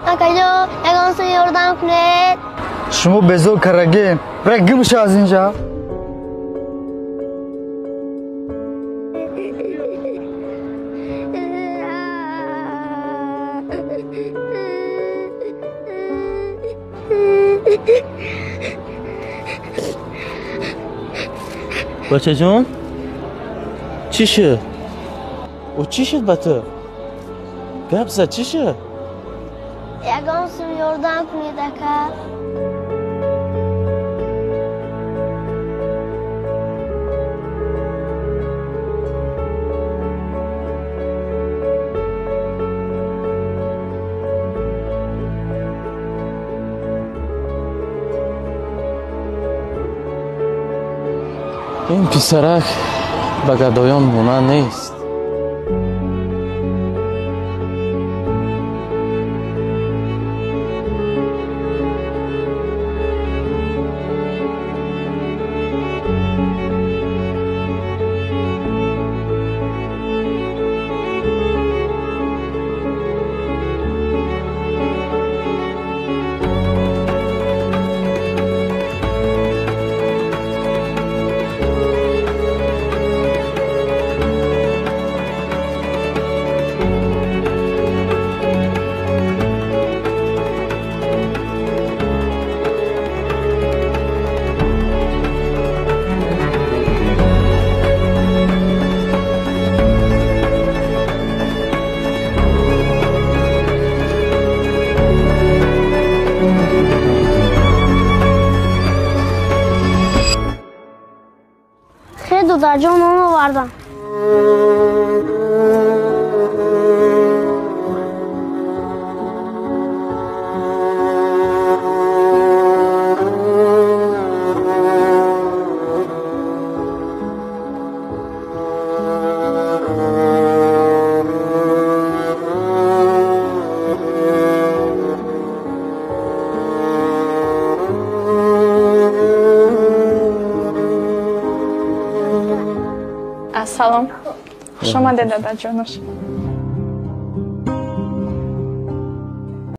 اکجو اگه سو یوردان کنید شما بزو کرگین رگی بشه از اینجا بچه جون چی شد؟ او چی شد با تو؟ گپ زد چی شد؟ اگه سو یوردان کنید اکا این پسرک به گدایان مونه نیست. خیلی دو در جان اون آوردم سلام خوش آمده دادا جانوش